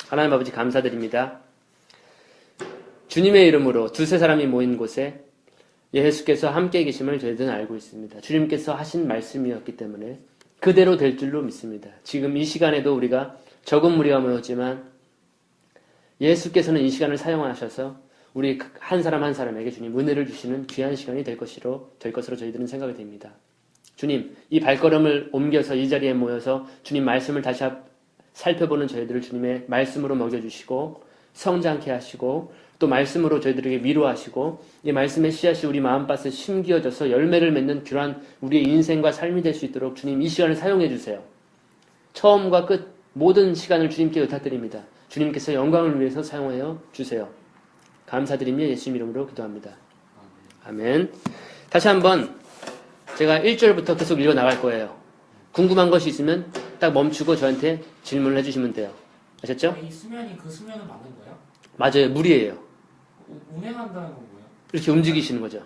하나님 아버지 감사드립니다. 주님의 이름으로 두세 사람이 모인 곳에 예수께서 함께 계심을 저희들은 알고 있습니다. 주님께서 하신 말씀이었기 때문에 그대로 될 줄로 믿습니다. 지금 이 시간에도 우리가 적은 무리가 모였지만 예수께서는 이 시간을 사용하셔서 우리 한 사람 한 사람에게 주님 은혜를 주시는 귀한 시간이 될 것으로 저희들은 생각이 됩니다. 주님, 이 발걸음을 옮겨서 이 자리에 모여서 주님 말씀을 다시 살펴보는 저희들을 주님의 말씀으로 먹여주시고 성장케 하시고 또 말씀으로 저희들에게 위로하시고 이 말씀의 씨앗이 우리 마음밭에 심기어져서 열매를 맺는 그러한 우리의 인생과 삶이 될 수 있도록 주님 이 시간을 사용해 주세요. 처음과 끝 모든 시간을 주님께 의탁드립니다. 주님께서 영광을 위해서 사용하여 주세요. 감사드리며 예수님 이름으로 기도합니다. 아멘. 다시 한번 제가 1절부터 계속 읽어 나갈 거예요. 궁금한 것이 있으면 딱 멈추고 저한테 질문을 해주시면 돼요. 아셨죠? 이 수면이 그 수면은 맞는 거예요? 맞아요. 물이에요. 운행한다는 건 뭐예요? 이렇게 움직이시는 거죠.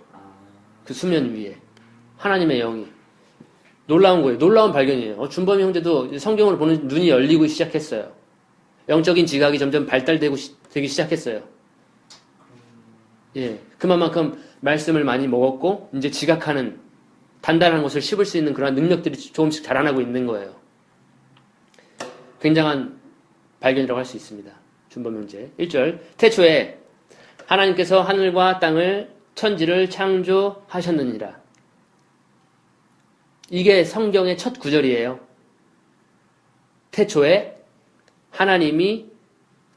그 수면 위에 하나님의 영이 놀라운 거예요. 놀라운 발견이에요. 준범이 형제도 성경을 보는 눈이 열리고 시작했어요. 영적인 지각이 점점 되기 시작했어요. 예, 그만큼 말씀을 많이 먹었고 이제 지각하는 단단한 것을 씹을 수 있는 그런 능력들이 조금씩 자라나고 있는 거예요. 굉장한 발견이라고 할 수 있습니다. 준범 형제 1절 태초에 하나님께서 하늘과 땅을 천지를 창조하셨느니라. 이게 성경의 첫 구절이에요. 태초에 하나님이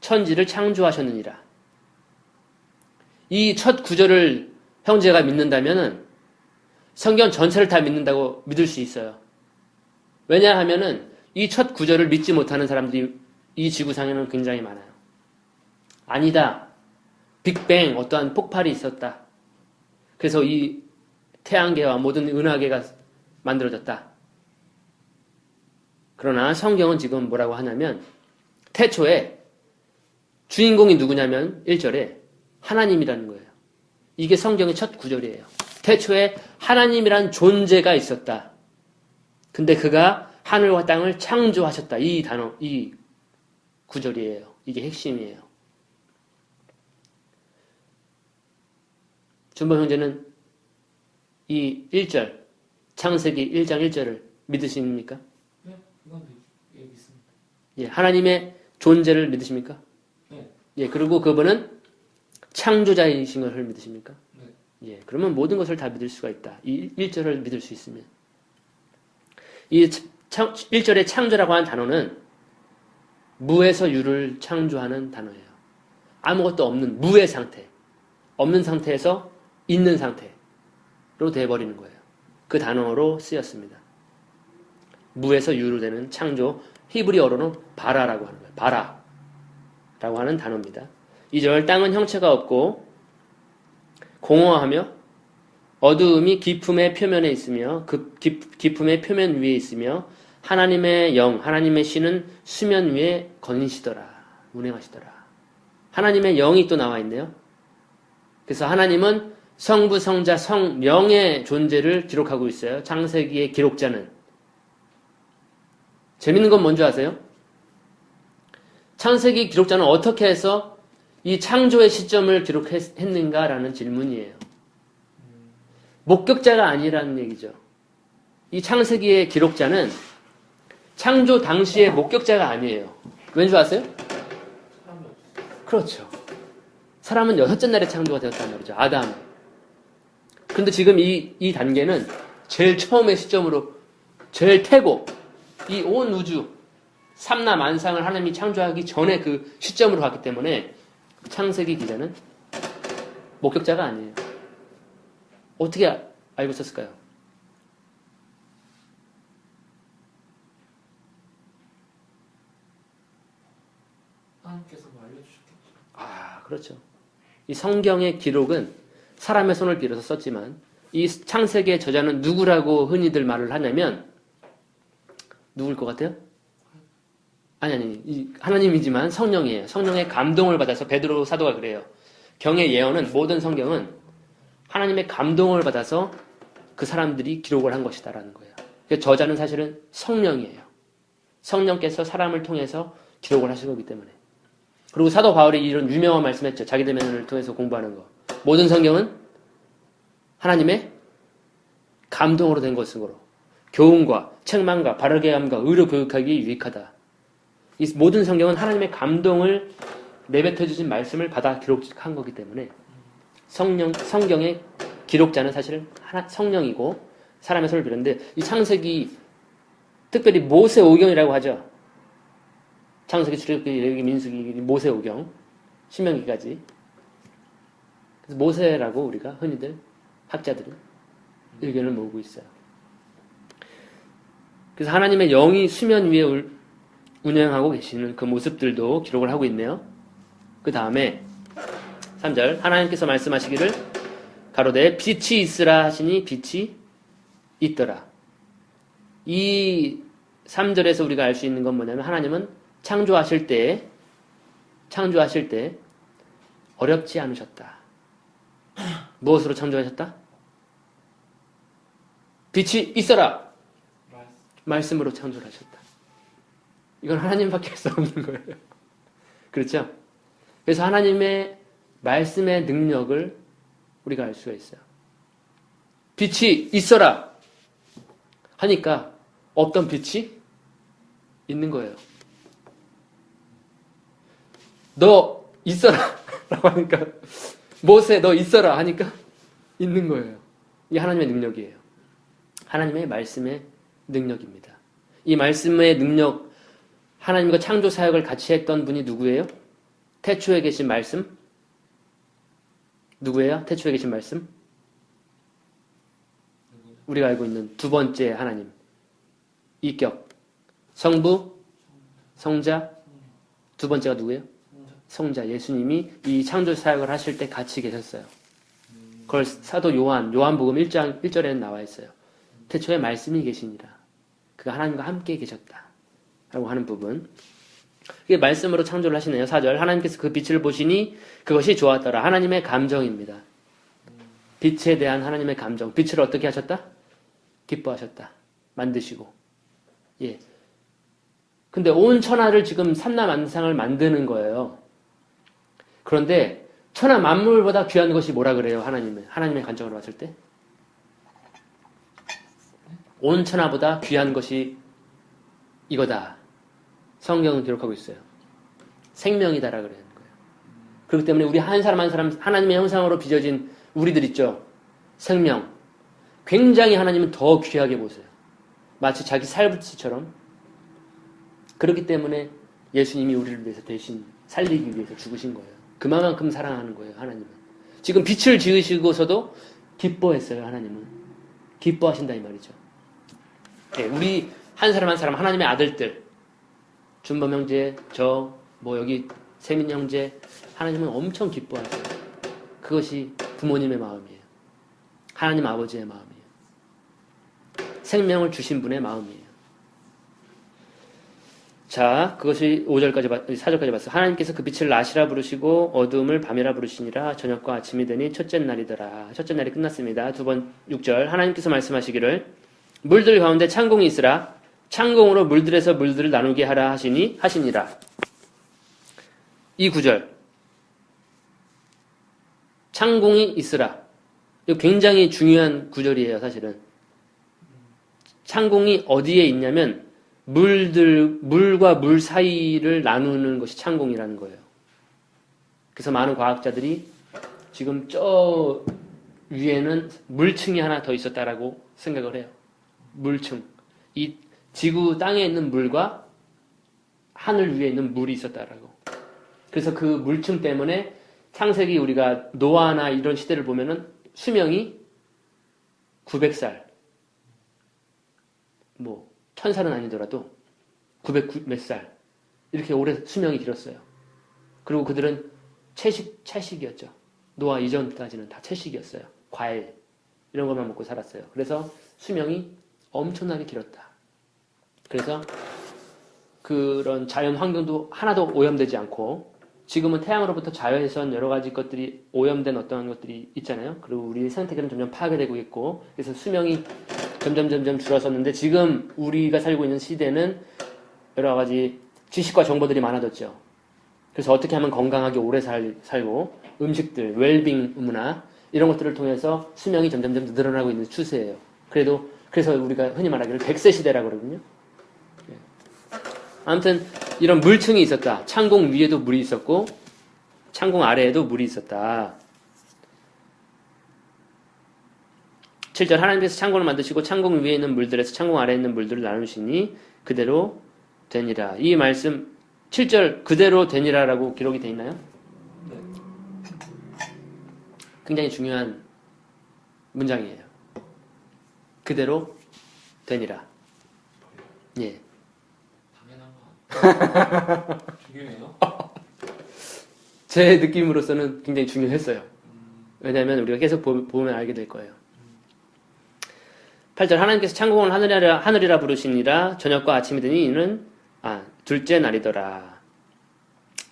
천지를 창조하셨느니라. 이 첫 구절을 형제가 믿는다면은 성경 전체를 다 믿는다고 믿을 수 있어요. 왜냐하면은 이 첫 구절을 믿지 못하는 사람들이 이 지구상에는 굉장히 많아요. 아니다. 빅뱅 어떠한 폭발이 있었다. 그래서 이 태양계와 모든 은하계가 만들어졌다. 그러나 성경은 지금 뭐라고 하냐면 태초에 주인공이 누구냐면 1절에 하나님이라는 거예요. 이게 성경의 첫 구절이에요. 태초에 하나님이란 존재가 있었다. 근데 그가 하늘과 땅을 창조하셨다. 이 단어, 이 구절이에요. 이게 핵심이에요. 준범 형제는 이 1절, 창세기 1장 1절을 믿으십니까? 네, 이건 믿습니다. 예, 하나님의 존재를 믿으십니까? 네. 예, 그리고 그분은 창조자이신 것을 믿으십니까? 네. 예, 그러면 모든 것을 다 믿을 수가 있다. 이 1절을 믿을 수 있으면. 이 1절의 창조라고 하는 단어는 무에서 유를 창조하는 단어예요. 아무것도 없는 무의 상태. 없는 상태에서 있는 상태로 돼버리는 거예요. 그 단어로 쓰였습니다. 무에서 유로 되는 창조. 히브리어로는 바라라고 하는 거예요. 바라라고 하는 단어입니다. 2절 땅은 형체가 없고 공허하며 어두움이 깊음의 표면에 있으며 그 깊음의 표면 위에 있으며 하나님의 영, 하나님의 신은 수면 위에 거니시더라. 운행하시더라. 하나님의 영이 또 나와 있네요. 그래서 하나님은 성부, 성자, 성령의 존재를 기록하고 있어요. 창세기의 기록자는. 재밌는 건 뭔지 아세요? 창세기 기록자는 어떻게 해서 이 창조의 시점을 기록했는가라는 질문이에요. 목격자가 아니라는 얘기죠. 이 창세기의 기록자는 창조 당시의 목격자가 아니에요. 왠지 아세요? 그렇죠. 사람은 여섯째 날에 창조가 되었단 말이죠. 아담. 그런데 지금 이 단계는 제일 처음의 시점으로 제일 태고 이 온 우주 삼라 만상을 하나님이 창조하기 전에 그 시점으로 갔기 때문에 창세기 기자는 목격자가 아니에요. 어떻게 알고 있었을까요? 하나님께서 알려주셨겠죠. 아, 그렇죠. 이 성경의 기록은 사람의 손을 빌어서 썼지만 이 창세기의 저자는 누구라고 흔히들 말을 하냐면 누굴 것 같아요? 아니 하나님이지만 성령이에요. 성령의 감동을 받아서 베드로 사도가 그래요. 경의 예언은 모든 성경은 하나님의 감동을 받아서 그 사람들이 기록을 한 것이다라는 거예요. 저자는 사실은 성령이에요. 성령께서 사람을 통해서 기록을 하신 거기 때문에 그리고 사도 바울이 이런 유명한 말씀했죠. 자기 대면을 통해서 공부하는 거. 모든 성경은 하나님의 감동으로 된 것으로 교훈과 책망과 바르게 함과 의로 교육하기 유익하다. 이 모든 성경은 하나님의 감동을 내뱉어 주신 말씀을 받아 기록한 거기 때문에 성경의 기록자는 사실 성령이고 사람의 손을 빌었는데 이 창세기 특별히 모세오경이라고 하죠. 창세기, 출애굽기, 레위기, 민수기, 모세오경, 신명기까지. 그래서 모세라고 우리가 흔히들 학자들은 의견을 모으고 있어요. 그래서 하나님의 영이 수면 위에 운행하고 계시는 그 모습들도 기록을 하고 있네요. 그 다음에 3절 하나님께서 말씀하시기를 가로되 빛이 있으라 하시니 빛이 있더라. 이 3절에서 우리가 알 수 있는 건 뭐냐면 하나님은 창조하실 때 어렵지 않으셨다. 무엇으로 창조하셨다? 빛이 있어라. 말씀으로 창조를 하셨다. 이건 하나님밖에 할 수 없는 거예요. 그렇죠? 그래서 하나님의 말씀의 능력을 우리가 알 수가 있어요. 빛이 있어라 하니까 없던 빛이 있는 거예요. 너 있어라 라고 하니까 모세 너 있어라 하니까 있는 거예요. 이게 하나님의 능력이에요. 하나님의 말씀의 능력입니다. 이 말씀의 능력, 하나님과 창조 사역을 같이 했던 분이 누구예요? 태초에 계신 말씀? 누구예요? 태초에 계신 말씀? 우리가 알고 있는 두 번째 하나님. 이격. 성부, 성자. 두 번째가 누구예요? 성자. 예수님이 이 창조 사역을 하실 때 같이 계셨어요. 그걸 사도 요한복음 1절에는 나와 있어요. 태초에 말씀이 계시니라. 그가 하나님과 함께 계셨다. 라고 하는 부분. 이게 말씀으로 창조를 하시네요. 4절. 하나님께서 그 빛을 보시니 그것이 좋았더라. 하나님의 감정입니다. 빛에 대한 하나님의 감정. 빛을 어떻게 하셨다? 기뻐하셨다. 만드시고. 예. 근데 온 천하를 지금 삼라만상을 만드는 거예요. 그런데 천하 만물보다 귀한 것이 뭐라 그래요? 하나님의 관점으로 봤을 때? 온 천하보다 귀한 것이 이거다. 성경은 기록하고 있어요. 생명이다라 그러는 거예요. 그렇기 때문에 우리 한 사람 한 사람 하나님의 형상으로 빚어진 우리들 있죠. 생명. 굉장히 하나님은 더 귀하게 보세요. 마치 자기 살부치처럼. 그렇기 때문에 예수님이 우리를 위해서 대신 살리기 위해서 죽으신 거예요. 그만큼 사랑하는 거예요. 하나님은. 지금 빛을 지으시고서도 기뻐했어요. 하나님은. 기뻐하신다 이 말이죠. 네, 우리 한 사람 한 사람 하나님의 아들들 준범 형제, 여기 세민 형제 하나님은 엄청 기뻐하세요. 그것이 부모님의 마음이에요. 하나님 아버지의 마음이에요. 생명을 주신 분의 마음이에요. 자, 그것이 4절까지 봤어요. 하나님께서 그 빛을 낮이라 부르시고 어두움을 밤이라 부르시니라. 저녁과 아침이 되니 첫째 날이더라. 첫째 날이 끝났습니다. 6절 하나님께서 말씀하시기를 물들 가운데 창공이 있으라. 창공으로 물들에서 물들을 나누게 하라 하시니라. 이 9절 창공이 있으라. 이거 굉장히 중요한 구절이에요. 사실은 창공이 어디에 있냐면 물과 물 사이를 나누는 것이 창공이라는 거예요. 그래서 많은 과학자들이 지금 저 위에는 물층이 하나 더 있었다라고 생각을 해요. 물층. 이 지구 땅에 있는 물과 하늘 위에 있는 물이 있었다라고. 그래서 그 물층 때문에 창세기 우리가 노아나 이런 시대를 보면은 수명이 900살. 1000살은 아니더라도 900 몇 살. 이렇게 오래 수명이 길었어요. 그리고 그들은 채식이었죠. 노아 이전까지는 다 채식이었어요. 과일. 이런 것만 먹고 살았어요. 그래서 수명이 엄청나게 길었다. 그래서 그런 자연 환경도 하나도 오염되지 않고 지금은 태양으로부터 자외선 여러 가지 것들이 오염된 어떤 것들이 있잖아요. 그리고 우리 생태계는 점점 파괴되고 있고 그래서 수명이 점점 줄어섰는데 지금 우리가 살고 있는 시대는 여러 가지 지식과 정보들이 많아졌죠. 그래서 어떻게 하면 건강하게 오래 살고 음식들, 웰빙 문화 이런 것들을 통해서 수명이 점점 늘어나고 있는 추세예요. 그래서 우리가 흔히 말하기를 100세 시대라고 그러거든요. 예. 아무튼 이런 물층이 있었다. 창공 위에도 물이 있었고 창공 아래에도 물이 있었다. 7절 하나님께서 창공을 만드시고 창공 위에 있는 물들에서 창공 아래에 있는 물들을 나누시니 그대로 되니라. 이 말씀 7절 그대로 되니라라고 기록이 되어 있나요? 네. 굉장히 중요한 문장이에요. 그대로 되니라. 예. 당연한 거 중요해요? 제 느낌으로서는 굉장히 중요했어요. 왜냐하면 우리가 계속 보면 알게 될 거예요. 8절 하나님께서 창공을 하늘이라 부르시니라. 저녁과 아침이 되니 이는 둘째 날이더라.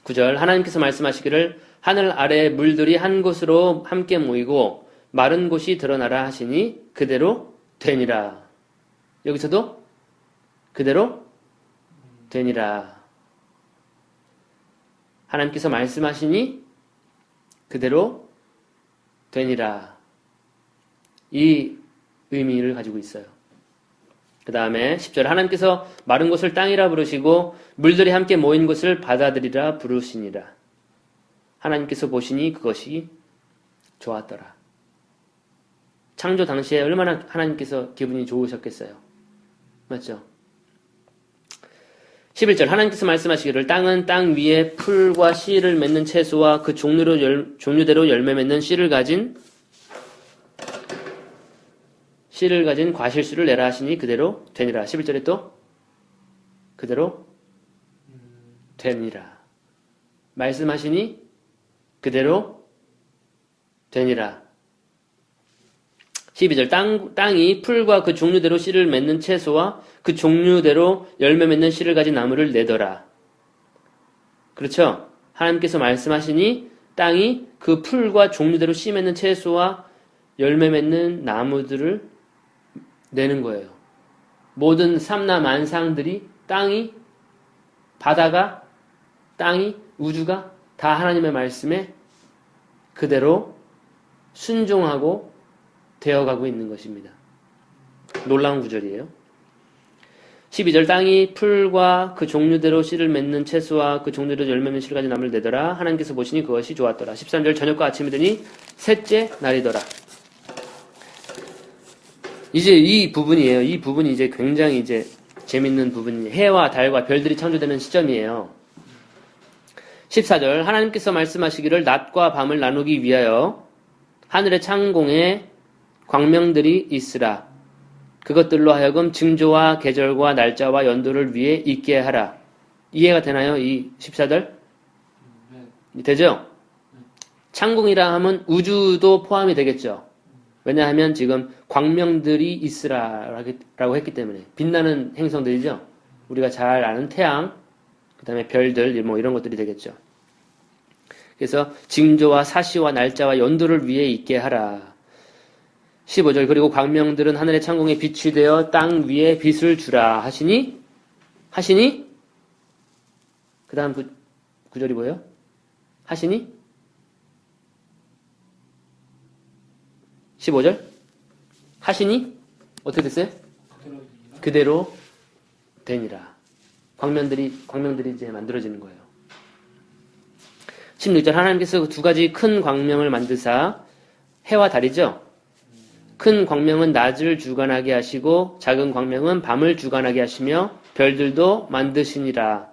9절 하나님께서 말씀하시기를 하늘 아래의 물들이 한 곳으로 함께 모이고 마른 곳이 드러나라 하시니 그대로 되니라. 여기서도 그대로 되니라. 하나님께서 말씀하시니 그대로 되니라. 이 의미를 가지고 있어요. 그 다음에 10절 하나님께서 마른 곳을 땅이라 부르시고 물들이 함께 모인 곳을 바다들이라 부르시니라. 하나님께서 보시니 그것이 좋았더라. 창조 당시에 얼마나 하나님께서 기분이 좋으셨겠어요. 맞죠? 11절 하나님께서 말씀하시기를 땅은 땅 위에 풀과 씨를 맺는 채소와 그 종류대로 열매 맺는 씨를 가진 과실수를 내라 하시니 그대로 되니라. 11절에 또 그대로 되니라. 말씀하시니 그대로 되니라. 12절 땅이 풀과 그 종류대로 씨를 맺는 채소와 그 종류대로 열매 맺는 씨를 가진 나무를 내더라. 그렇죠? 하나님께서 말씀하시니 땅이 그 풀과 종류대로 씨 맺는 채소와 열매 맺는 나무들을 내는 거예요. 모든 삼라 만상들이 땅이, 바다가, 땅이, 우주가 다 하나님의 말씀에 그대로 순종하고 되어가고 있는 것입니다. 놀라운 구절이에요. 12절 땅이 풀과 그 종류대로 씨를 맺는 채소와 그 종류대로 열매 맺는 씨를 가진 나무를 내더라. 하나님께서 보시니 그것이 좋았더라. 13절 저녁과 아침이 되니 셋째 날이더라. 이제 이 부분이에요. 이 부분이 이제 굉장히 이제 재밌는 부분이에요. 해와 달과 별들이 창조되는 시점이에요. 14절 하나님께서 말씀하시기를 낮과 밤을 나누기 위하여 하늘의 창공에 광명들이 있으라. 그것들로 하여금 징조와 계절과 날짜와 연도를 위해 있게 하라. 이해가 되나요? 이 14절? 네. 되죠? 창공이라 하면 우주도 포함이 되겠죠. 왜냐하면 지금 광명들이 있으라라고 했기 때문에 빛나는 행성들이죠. 우리가 잘 아는 태양, 그 다음에 별들 뭐 이런 것들이 되겠죠. 그래서 징조와 사시와 날짜와 연도를 위해 있게 하라. 15절 그리고 광명들은 하늘의 창공에 빛이 되어 땅 위에 빛을 주라 하시니 그 다음 구절이 뭐예요? 하시니 15절 하시니 어떻게 됐어요? 그대로 되니라. 광명들이 이제 만들어지는 거예요. 16절 하나님께서 두 가지 큰 광명을 만드사 해와 달이죠. 큰 광명은 낮을 주관하게 하시고 작은 광명은 밤을 주관하게 하시며 별들도 만드시니라.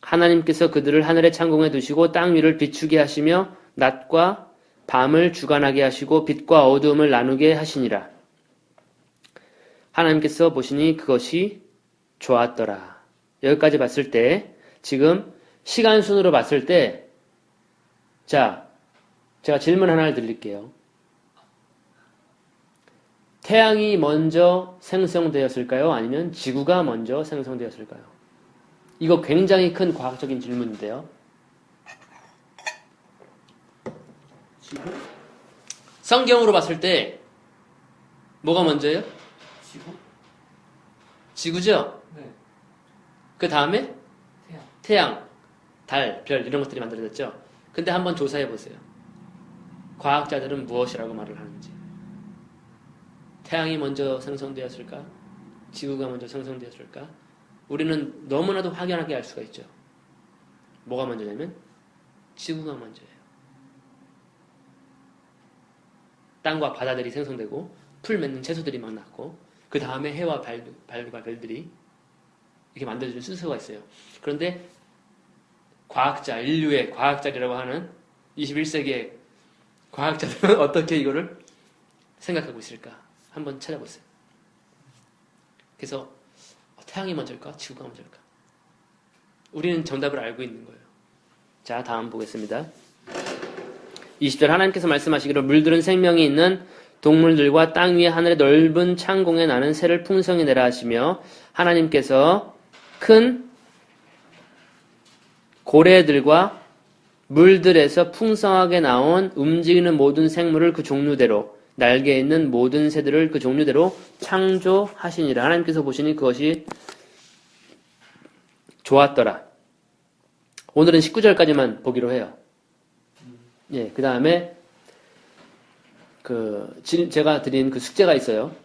하나님께서 그들을 하늘의 창공에 두시고 땅 위를 비추게 하시며 낮과 밤을 주관하게 하시고 빛과 어두움을 나누게 하시니라. 하나님께서 보시니 그것이 좋았더라. 여기까지 봤을 때 지금 시간 순으로 봤을 때 자, 제가 질문 하나를 드릴게요. 태양이 먼저 생성되었을까요? 아니면 지구가 먼저 생성되었을까요? 이거 굉장히 큰 과학적인 질문인데요. 지구? 성경으로 봤을 때 뭐가 먼저예요? 지구? 지구죠? 네. 그 다음에 태양. 태양, 달, 별 이런 것들이 만들어졌죠. 근데 한번 조사해 보세요. 과학자들은 무엇이라고 말을 하는지. 태양이 먼저 생성되었을까? 지구가 먼저 생성되었을까? 우리는 너무나도 확연하게 알 수가 있죠. 뭐가 먼저냐면 지구가 먼저예요. 땅과 바다들이 생성되고 풀 맺는 채소들이 막 났고 그 다음에 해와 달과 별들이 이렇게 만들어질 순서가 있어요. 그런데 과학자, 인류의 과학자라고 하는 21세기의 과학자들은 어떻게 이거를 생각하고 있을까? 한번 찾아보세요. 그래서 태양이 먼저일까? 지구가 먼저일까? 우리는 정답을 알고 있는 거예요. 자, 다음 보겠습니다. 20절 하나님께서 말씀하시기를 물들은 생명이 있는 동물들과 땅 위에 하늘의 넓은 창공에 나는 새를 풍성히 내라 하시며 하나님께서 큰 고래들과 물들에서 풍성하게 나온 움직이는 모든 생물을 그 종류대로 날개 있는 모든 새들을 그 종류대로 창조하시니라. 하나님께서 보시니 그것이 좋았더라. 오늘은 19절까지만 보기로 해요. 예, 그 다음에 제가 드린 그 숙제가 있어요.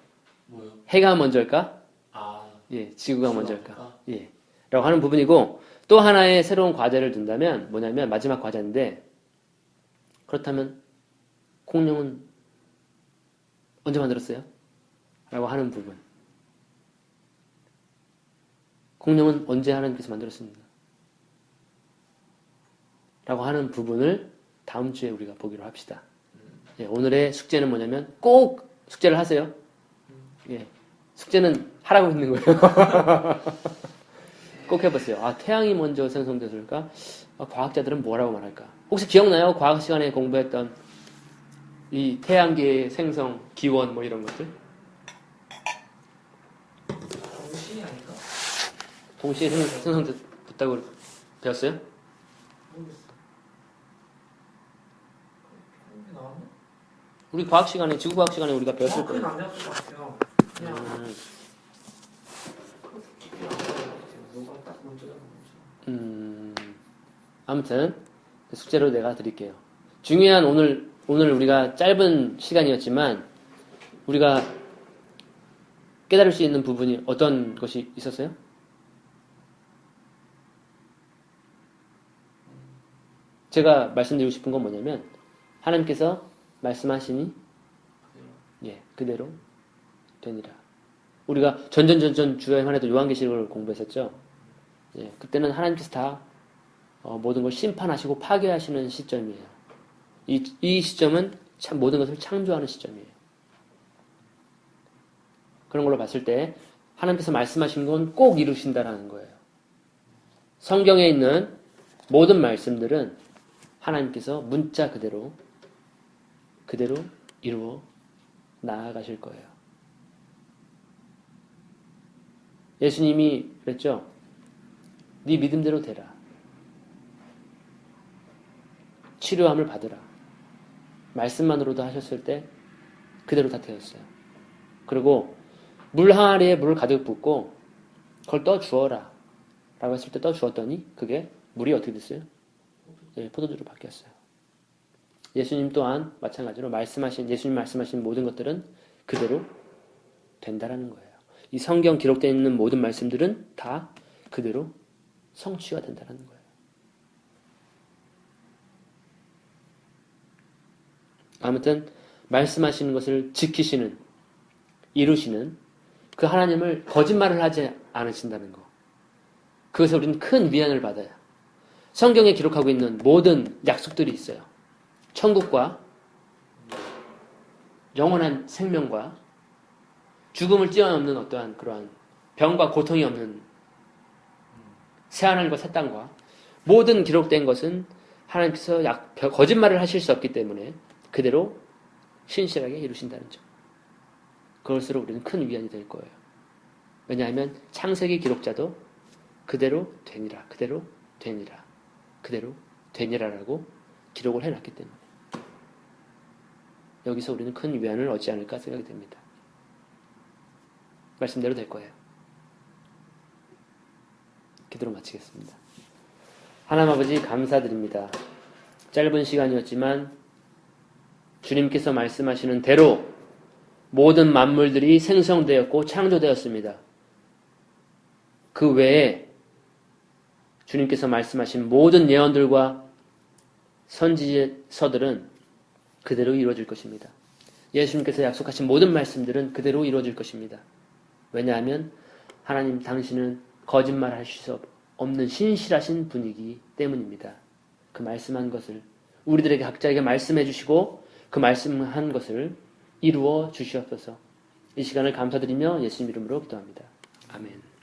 뭐요? 해가 먼저일까? 아, 예, 지구가 지구가 먼저일까? 먼저일까? 예, 라고 하는 부분이고 또 하나의 새로운 과제를 둔다면 뭐냐면 마지막 과제인데 그렇다면 공룡은 언제 만들었어요? 라고 하는 부분. 공룡은 언제 하나님께서 만들었습니다. 라고 하는 부분을 다음 주에 우리가 보기로 합시다. 예, 오늘의 숙제는 뭐냐면 꼭 숙제를 하세요. 예, 숙제는 하라고 있는 거예요. 꼭 해보세요. 아, 태양이 먼저 생성됐을까? 아, 과학자들은 뭐라고 말할까? 혹시 기억나요? 과학 시간에 공부했던 이 태양계의 생성, 기원 뭐 이런 것들? 정신이 아닌가? 동시에 생성됐다고 배웠어요? 모르겠어. 그런 게 나왔나? 우리 과학 시간에, 지구 과학 시간에 우리가 배웠을 그건 거예요. 안 배웠던 것 같아요. 그냥 그렇게 깊게 안 배웠던 것 같아요. 뭐가 딱 먼저가 먼저. 아무튼 그 숙제로 내가 드릴게요. 중요한 오늘 우리가 짧은 시간이었지만 우리가 깨달을 수 있는 부분이 어떤 것이 있었어요? 제가 말씀드리고 싶은 건 뭐냐면 하나님께서 말씀하시니 예, 그대로 되니라. 우리가 전전 주에 한해도 요한계시록을 공부했었죠. 예, 그때는 하나님께서 다 모든 걸 심판하시고 파괴하시는 시점이에요. 이 시점은 참 모든 것을 창조하는 시점이에요. 그런 걸로 봤을 때 하나님께서 말씀하신 건 꼭 이루신다라는 거예요. 성경에 있는 모든 말씀들은 하나님께서 문자 그대로 이루어 나아가실 거예요. 예수님이 그랬죠. 네 믿음대로 되라. 치료함을 받으라. 말씀만으로도 하셨을 때 그대로 다 되었어요. 그리고 물 항아리에 물을 가득 붓고 그걸 떠 주어라 라고 했을 때 떠 주었더니 그게 물이 어떻게 됐어요? 예, 포도주로 바뀌었어요. 예수님 또한 마찬가지로 예수님 말씀하신 모든 것들은 그대로 된다라는 거예요. 이 성경 기록되어 있는 모든 말씀들은 다 그대로 성취가 된다라는 거예요. 아무튼 말씀하시는 것을 지키시는, 이루시는 그 하나님을 거짓말을 하지 않으신다는 거. 그것에 우리는 큰 위안을 받아요. 성경에 기록하고 있는 모든 약속들이 있어요. 천국과 영원한 생명과 죽음을 뛰어넘는 어떠한 그러한 병과 고통이 없는 새하늘과 새 땅과 모든 기록된 것은 하나님께서 거짓말을 하실 수 없기 때문에 그대로 신실하게 이루신다는 점. 그것으로 우리는 큰 위안이 될 거예요. 왜냐하면 창세기 기록자도 그대로 되니라, 그대로 되니라, 그대로 되니라라고 기록을 해놨기 때문에 여기서 우리는 큰 위안을 얻지 않을까 생각이 됩니다. 말씀대로 될 거예요. 기도로 마치겠습니다. 하나님 아버지 감사드립니다. 짧은 시간이었지만 주님께서 말씀하시는 대로 모든 만물들이 생성되었고 창조되었습니다. 그 외에 주님께서 말씀하신 모든 예언들과 선지서들은 그대로 이루어질 것입니다. 예수님께서 약속하신 모든 말씀들은 그대로 이루어질 것입니다. 왜냐하면 하나님 당신은 거짓말하실 수 없는 신실하신 분이기 때문입니다. 그 말씀한 것을 우리들에게 각자에게 말씀해 주시고 그 말씀한 것을 이루어 주시옵소서. 이 시간을 감사드리며 예수님 이름으로 기도합니다. 아멘.